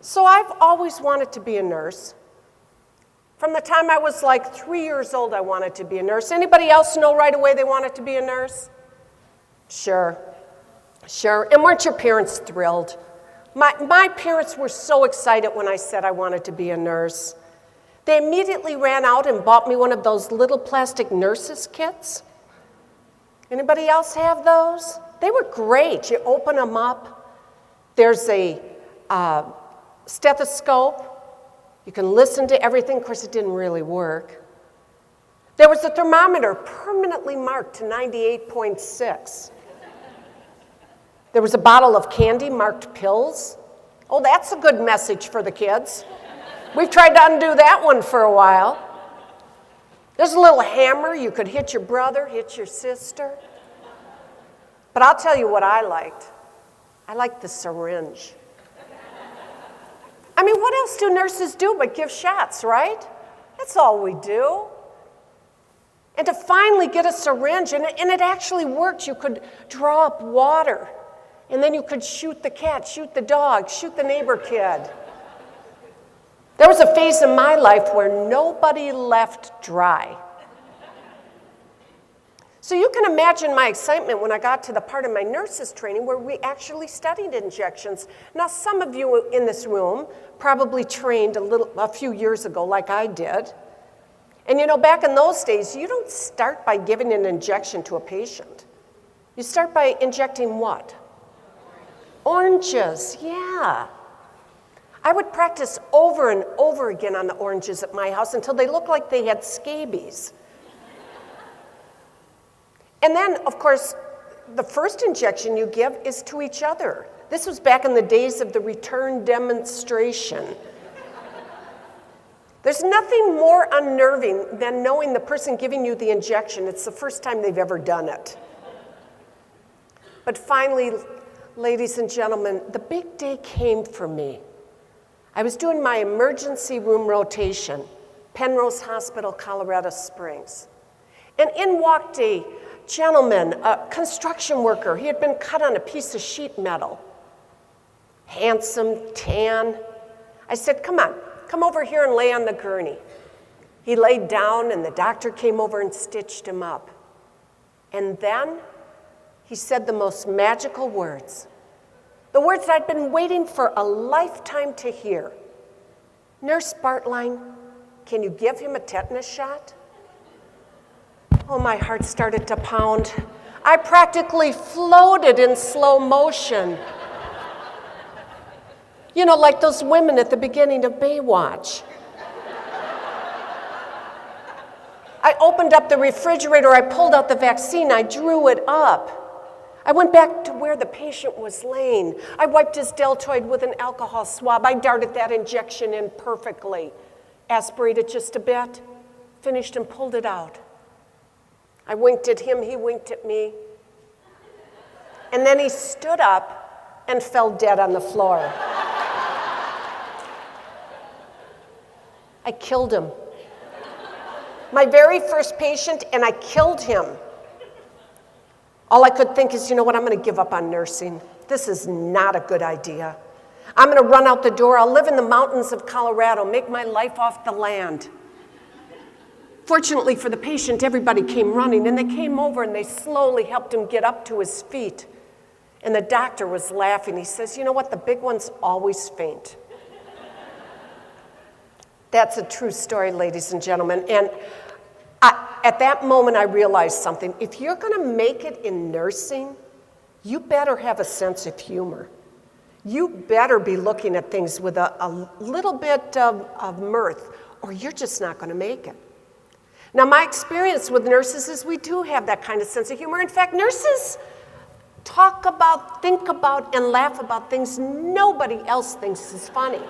So I've always wanted to be a nurse. From the time I was like 3 years old, I wanted to be a nurse. Anybody else know right away they wanted to be a nurse? Sure. And weren't your parents thrilled? My parents were so excited when I said I wanted to be a nurse. They immediately ran out and bought me one of those little plastic nurses kits. Anybody else have those? They were great. You open them up. There's a stethoscope. You can listen to everything. Of course, it didn't really work. There was a thermometer permanently marked to 98.6. There was a bottle of candy marked pills. Oh, that's a good message for the kids. We've tried to undo that one for a while. There's a little hammer. You could hit your brother, hit your sister. But I'll tell you what I liked. I liked the syringe. I mean, what else do nurses do but give shots, right? That's all we do. And to finally get a syringe, and it actually worked. You could draw up water, and then you could shoot the cat, shoot the dog, shoot the neighbor kid. There was a phase in my life where nobody left dry. So you can imagine my excitement when I got to the part of my nurses training where we actually studied injections. Now, some of you in this room probably trained a few years ago like I did. And you know, back in those days, you don't start by giving an injection to a patient. You start by injecting what? Oranges, yeah. I would practice over and over again on the oranges at my house until they looked like they had scabies. And then, of course, the first injection you give is to each other. This was back in the days of the return demonstration. There's nothing more unnerving than knowing the person giving you the injection, it's the first time they've ever done it. But finally, ladies and gentlemen, the big day came for me. I was doing my emergency room rotation, Penrose Hospital, Colorado Springs. And in walked a gentleman, a construction worker. He had been cut on a piece of sheet metal. Handsome, tan. I said, come on, come over here and lay on the gurney. He laid down and the doctor came over and stitched him up. And then he said the most magical words. The words I'd been waiting for a lifetime to hear. Nurse Bartline, can you give him a tetanus shot? Oh, my heart started to pound. I practically floated in slow motion. You know, like those women at the beginning of Baywatch. I opened up the refrigerator, I pulled out the vaccine, I drew it up. I went back to where the patient was laying. I wiped his deltoid with an alcohol swab. I darted that injection in perfectly. Aspirated just a bit, finished and pulled it out. I winked at him, he winked at me. And then he stood up and fell dead on the floor. I killed him. My very first patient, and I killed him. All I could think is, you know what, I'm going to give up on nursing. This is not a good idea. I'm going to run out the door. I'll live in the mountains of Colorado, make my life off the land. Fortunately for the patient, everybody came running, and they came over and they slowly helped him get up to his feet. And the doctor was laughing. He says, you know what, the big ones always faint. That's a true story, ladies and gentlemen. And at that moment, I realized something. If you're going to make it in nursing, you better have a sense of humor. You better be looking at things with a little bit of mirth, or you're just not going to make it. Now, my experience with nurses is we do have that kind of sense of humor. In fact, nurses talk about, think about, and laugh about things nobody else thinks is funny.